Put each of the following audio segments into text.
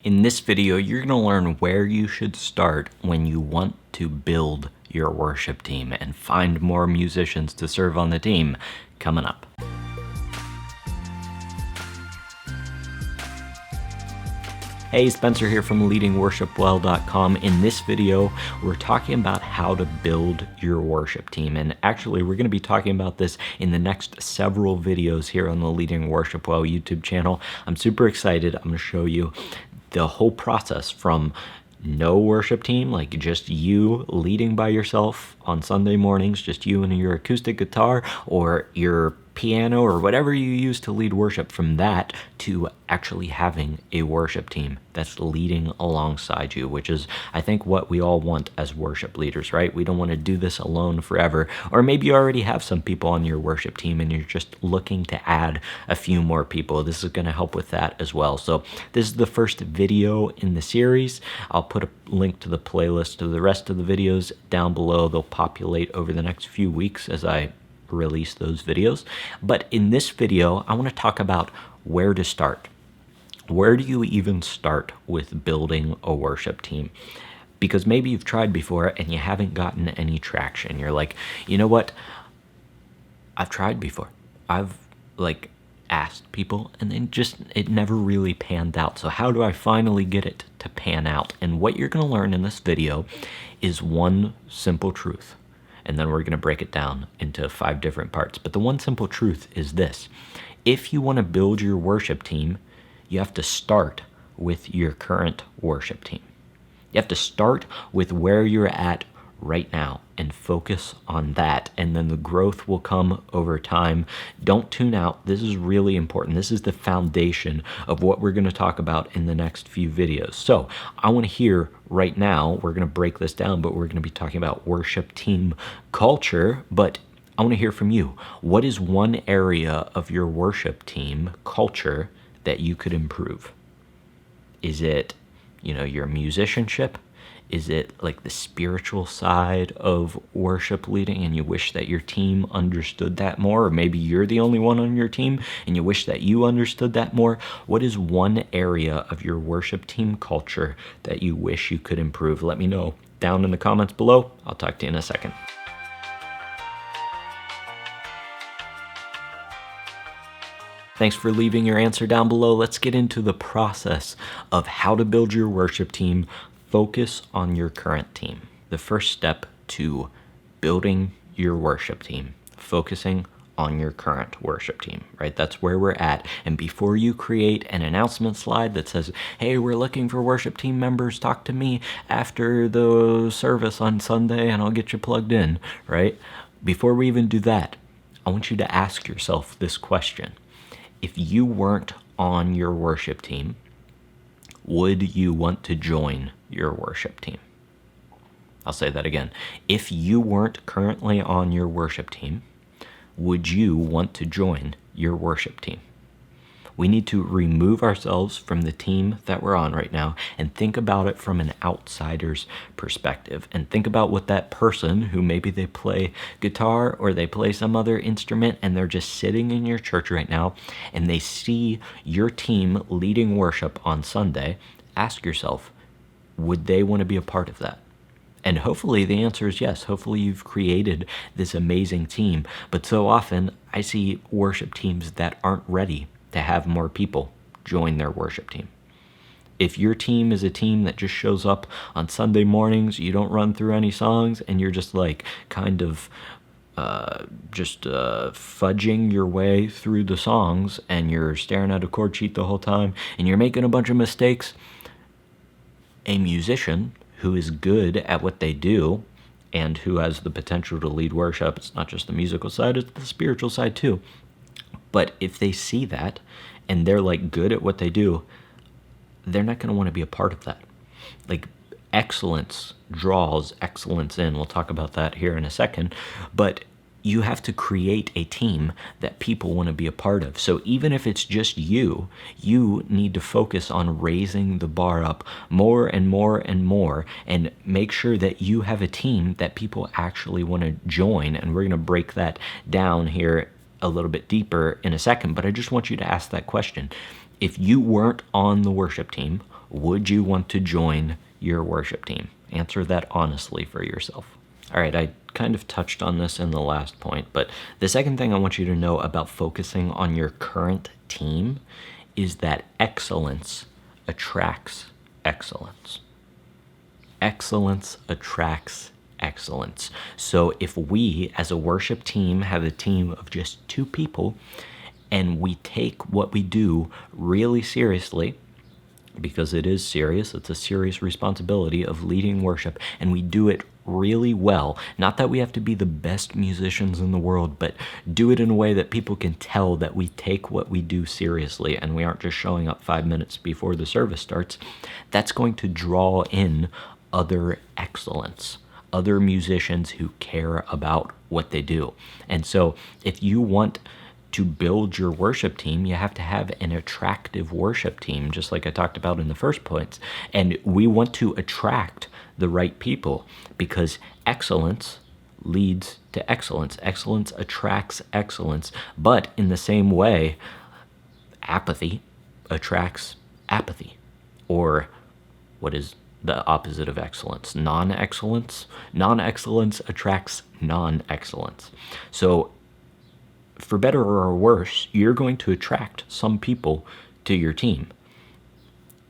In this video, you're going to learn where you should start when you want to build your worship team and find more musicians to serve on the team coming up. Hey, Spencer here from leadingworshipwell.com. In this video, we're talking about how to build your worship team. And actually, we're going to be talking about this in the next several videos here on the Leading Worship Well YouTube channel. I'm super excited. I'm going to show you the whole process from no worship team, like just you leading by yourself on Sunday mornings, just you and your acoustic guitar or your piano or whatever you use to lead worship, from that to actually having a worship team that's leading alongside you, which is, I think, what we all want as worship leaders, right? We don't want to do this alone forever. Or maybe you already have some people on your worship team and you're just looking to add a few more people. This is going to help with that as well. So this is the first video in the series. I'll put a link to the playlist of the rest of the videos down below. They'll populate over the next few weeks as I release those videos. But in this video, I want to talk about where to start. Where do you even start with building a worship team? Because maybe you've tried before and you haven't gotten any traction. You're like, you know what? I've tried before. I've asked people and then it never really panned out. So how do I finally get it to pan out? And what you're going to learn in this video is one simple truth. And then we're going to break it down into 5 different parts. But the one simple truth is this: if you want to build your worship team, you have to start with your current worship team. You have to start with where you're at right now and focus on that, and then the growth will come over time. Don't tune out. This is really important. This is the foundation of what we're going to talk about in the next few videos. So I want to hear right now, we're going to break this down, but we're going to be talking about worship team culture. But I want to hear from you. What is one area of your worship team culture that you could improve? Is it, your musicianship? Is it like the spiritual side of worship leading and you wish that your team understood that more? Or maybe you're the only one on your team and you wish that you understood that more? What is one area of your worship team culture that you wish you could improve? Let me know down in the comments below. I'll talk to you in a second. Thanks for leaving your answer down below. Let's get into the process of how to build your worship team. Focus on your current team. The first step to building your worship team, focusing on your current worship team, right? That's where we're at. And before you create an announcement slide that says, hey, we're looking for worship team members, talk to me after the service on Sunday and I'll get you plugged in, right? Before we even do that, I want you to ask yourself this question. If you weren't on your worship team, would you want to join your worship team? I'll say that again. If you weren't currently on your worship team, would you want to join your worship team? We need to remove ourselves from the team that we're on right now and think about it from an outsider's perspective, and think about what that person who maybe they play guitar or they play some other instrument and they're just sitting in your church right now and they see your team leading worship on Sunday. Ask yourself, would they want to be a part of that? And hopefully the answer is yes. Hopefully you've created this amazing team. But so often I see worship teams that aren't ready to have more people join their worship team. If your team is a team that just shows up on Sunday mornings, you don't run through any songs, and you're just fudging your way through the songs, and you're staring at a chord sheet the whole time, and you're making a bunch of mistakes, a musician who is good at what they do and who has the potential to lead worship, it's not just the musical side, it's the spiritual side too. But if they see that and they're good at what they do, they're not going to want to be a part of that. Excellence draws excellence in. We'll talk about that here in a second. But you have to create a team that people want to be a part of. So even if it's just you need to focus on raising the bar up more and more and more, and make sure that you have a team that people actually want to join. And we're going to break that down here a little bit deeper in a second, but I just want you to ask that question. If you weren't on the worship team, Would you want to join your worship team? Answer that honestly for yourself. All right, I kind of touched on this in the last point, but the second thing I want you to know about focusing on your current team is that excellence attracts excellence. Excellence attracts excellence. So if we, as a worship team, have a team of just 2 people, and we take what we do really seriously, because it is serious, it's a serious responsibility of leading worship, and we do it really well. Not that we have to be the best musicians in the world, but do it in a way that people can tell that we take what we do seriously and we aren't just showing up 5 minutes before the service starts. That's going to draw in other excellence, other musicians who care about what they do. And so if you want to build your worship team, you have to have an attractive worship team, just like I talked about in the first points. And we want to attract the right people because excellence leads to excellence. Excellence attracts excellence. But in the same way, apathy attracts apathy. Or what is the opposite of excellence? Non-excellence. Non-excellence attracts non-excellence. So for better or worse, you're going to attract some people to your team.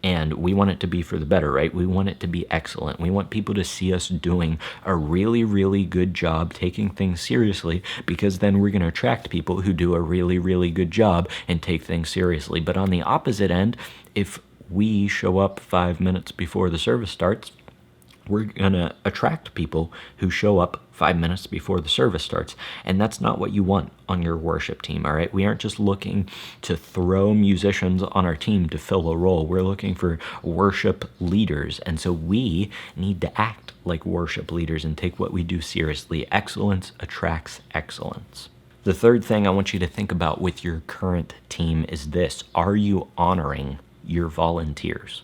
And we want it to be for the better, right? We want it to be excellent. We want people to see us doing a really, really good job, taking things seriously, because then we're going to attract people who do a really, really good job and take things seriously. But on the opposite end, if we show up 5 minutes before the service starts, we're going to attract people who show up 5 minutes before the service starts. And that's not what you want on your worship team, all right? We aren't just looking to throw musicians on our team to fill a role. We're looking for worship leaders. And so we need to act like worship leaders and take what we do seriously. Excellence attracts excellence. The third thing I want you to think about with your current team is this: are you honoring your volunteers?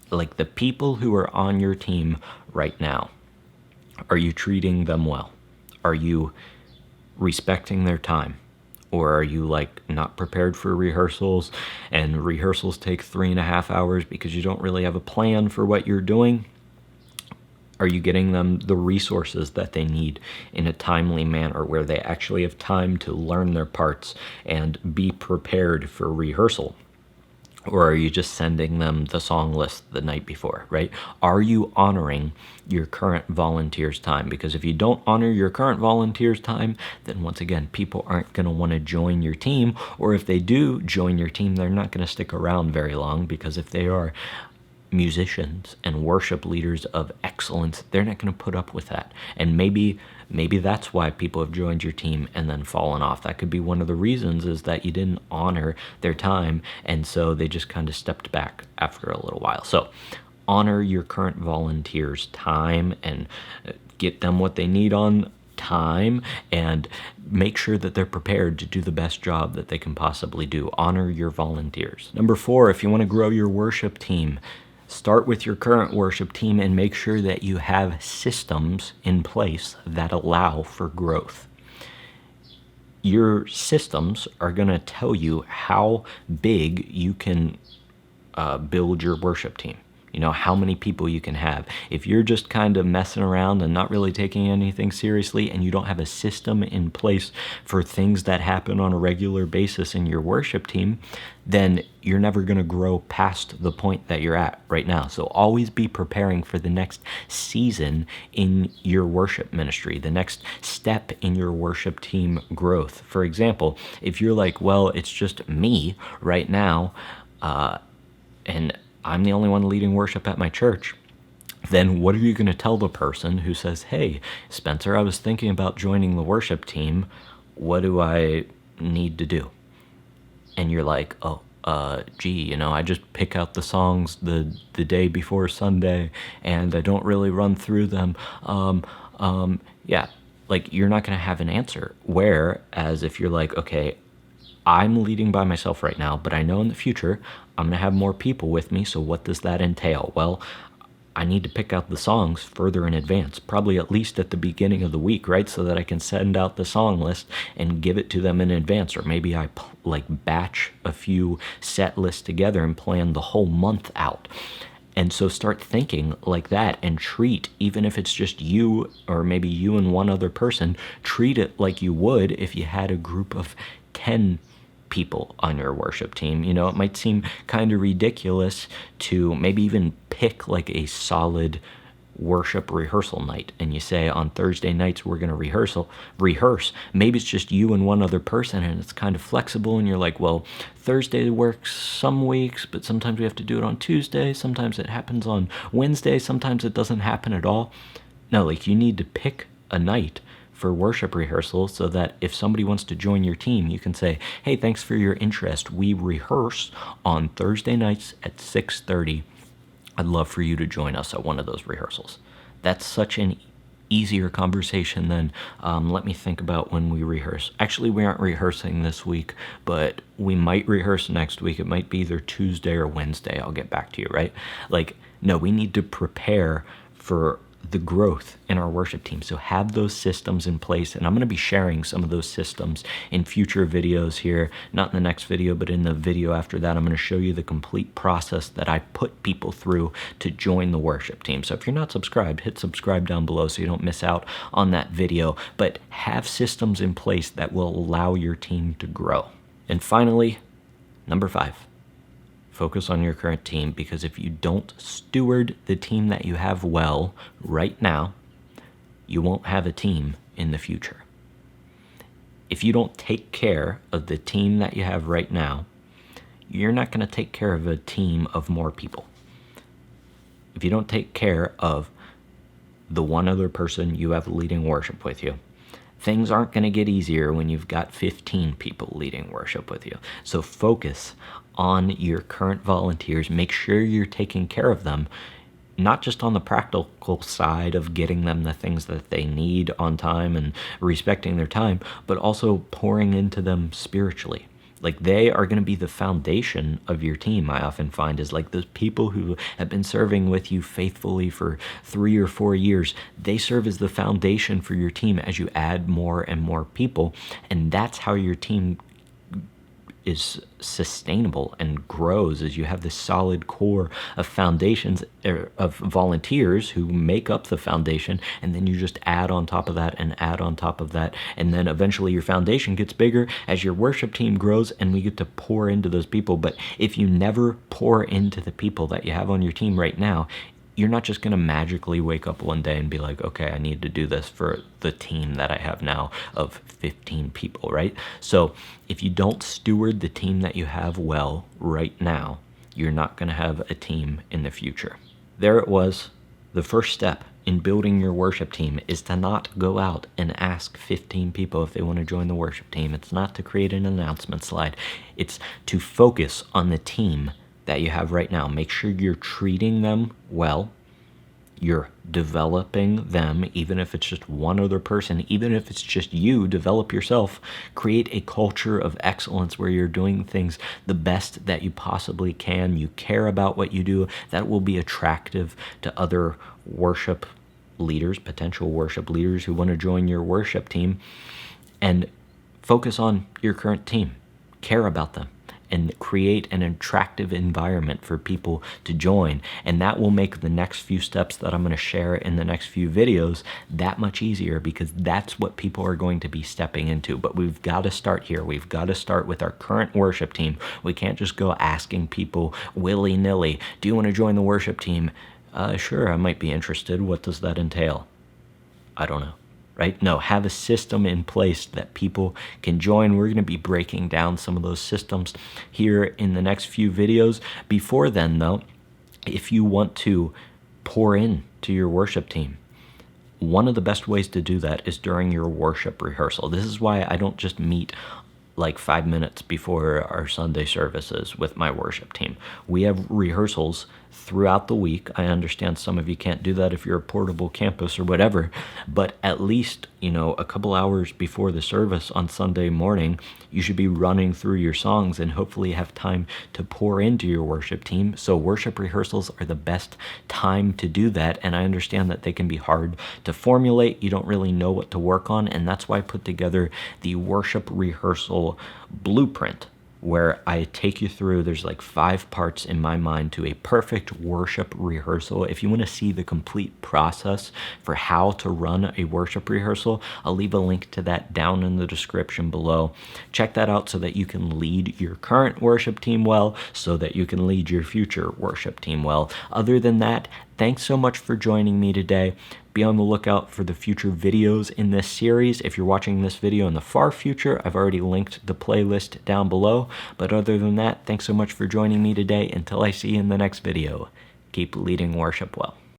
Like the people who are on your team right now, are you treating them well? Are you respecting their time? Or are you like not prepared for rehearsals, and rehearsals take 3.5 hours because you don't really have a plan for what you're doing? Are you getting them the resources that they need in a timely manner where they actually have time to learn their parts and be prepared for rehearsal? Or are you just sending them the song list the night before, right? Are you honoring your current volunteers' time? Because if you don't honor your current volunteers' time, then once again, people aren't going to want to join your team. Or if they do join your team, they're not going to stick around very long, because if they are musicians and worship leaders of excellence, they're not going to put up with that. And maybe that's why people have joined your team and then fallen off. That could be one of the reasons, is that you didn't honor their time, and so they just kind of stepped back after a little while. So honor your current volunteers' time and get them what they need on time, and make sure that they're prepared to do the best job that they can possibly do. Honor your volunteers. Number 4, if you want to grow your worship team, start with your current worship team and make sure that you have systems in place that allow for growth. Your systems are going to tell you how big you can build your worship team. You know, how many people you can have. If you're just kind of messing around and not really taking anything seriously, and you don't have a system in place for things that happen on a regular basis in your worship team, then you're never going to grow past the point that you're at right now. So always be preparing for the next season in your worship ministry, the next step in your worship team growth. For example, if you're like, well, it's just me right now, and I'm the only one leading worship at my church, then what are you going to tell the person who says, hey, Spencer, I was thinking about joining the worship team. What do I need to do? And you're like, gee, I just pick out the songs the day before Sunday, and I don't really run through them. Yeah, like you're not going to have an answer. Whereas if you're like, okay, I'm leading by myself right now, but I know in the future I'm going to have more people with me. So what does that entail? Well, I need to pick out the songs further in advance, probably at least at the beginning of the week, right? So that I can send out the song list and give it to them in advance. Or maybe I like batch a few set lists together and plan the whole month out. And so start thinking like that and treat, even if it's just you or maybe you and one other person, treat it like you would if you had a group of 10 people on your worship team. You know, it might seem kind of ridiculous to maybe even pick like a solid worship rehearsal night, and you say on Thursday nights we're going to rehearse. Maybe it's just you and one other person and it's kind of flexible, and you're like, well, Thursday works some weeks, but sometimes we have to do it on Tuesday, sometimes it happens on Wednesday, sometimes it doesn't happen at all. No, like you need to pick a night for worship rehearsal so that if somebody wants to join your team, you can say, hey, thanks for your interest. We rehearse on Thursday nights at 6:30. I'd love for you to join us at one of those rehearsals. That's such an easier conversation than, let me think about when we rehearse. Actually, we aren't rehearsing this week, but we might rehearse next week. It might be either Tuesday or Wednesday. I'll get back to you, right? Like, no, we need to prepare for the growth in our worship team. So have those systems in place. And I'm going to be sharing some of those systems in future videos here, not in the next video, but in the video after that. I'm going to show you the complete process that I put people through to join the worship team. So if you're not subscribed, hit subscribe down below so you don't miss out on that video. But have systems in place that will allow your team to grow. And finally, number 5. Focus on your current team, because if you don't steward the team that you have well right now, you won't have a team in the future. If you don't take care of the team that you have right now, you're not going to take care of a team of more people. If you don't take care of the one other person you have leading worship with you, things aren't going to get easier when you've got 15 people leading worship with you. So focus on your current volunteers. Make sure you're taking care of them, not just on the practical side of getting them the things that they need on time and respecting their time, but also pouring into them spiritually. Like, they are going to be the foundation of your team. I often find is like those people who have been serving with you faithfully for 3 or 4 years, they serve as the foundation for your team as you add more and more people. And that's how your team is sustainable and grows, as you have this solid core of foundations, of volunteers who make up the foundation, and then you just add on top of that and add on top of that, and then eventually your foundation gets bigger as your worship team grows, and we get to pour into those people. But if you never pour into the people that you have on your team right now, you're not just going to magically wake up one day and be like, okay, I need to do this for the team that I have now of 15 people, right? So if you don't steward the team that you have well right now, you're not going to have a team in the future. There it was. The first step in building your worship team is to not go out and ask 15 people if they want to join the worship team. It's not to create an announcement slide. It's to focus on the team that you have right now. Make sure you're treating them well. You're developing them, even if it's just one other person, even if it's just you, develop yourself. Create a culture of excellence where you're doing things the best that you possibly can. You care about what you do. That will be attractive to other worship leaders, potential worship leaders who want to join your worship team. And focus on your current team. Care about them, and create an attractive environment for people to join. And that will make the next few steps that I'm going to share in the next few videos that much easier, because that's what people are going to be stepping into. But we've got to start here. We've got to start with our current worship team. We can't just go asking people willy-nilly, do you want to join the worship team? Sure, I might be interested. What does that entail? I don't know. Right? No, have a system in place that people can join. We're going to be breaking down some of those systems here in the next few videos. Before then, though, if you want to pour in to your worship team, one of the best ways to do that is during your worship rehearsal. This is why I don't just meet like 5 minutes before our Sunday services with my worship team. We have rehearsals throughout the week. I understand some of you can't do that if you're a portable campus or whatever, but at least, a couple hours before the service on Sunday morning, you should be running through your songs and hopefully have time to pour into your worship team. So worship rehearsals are the best time to do that, and I understand that they can be hard to formulate. You don't really know what to work on, and that's why I put together the worship rehearsal blueprint, where I take you through, there's like 5 parts in my mind to a perfect worship rehearsal. If you want to see the complete process for how to run a worship rehearsal, I'll leave a link to that down in the description below. Check that out so that you can lead your current worship team well, so that you can lead your future worship team well. Other than that, thanks so much for joining me today. Be on the lookout for the future videos in this series. If you're watching this video in the far future, I've already linked the playlist down below. But other than that, thanks so much for joining me today. Until I see you in the next video, keep leading worship well.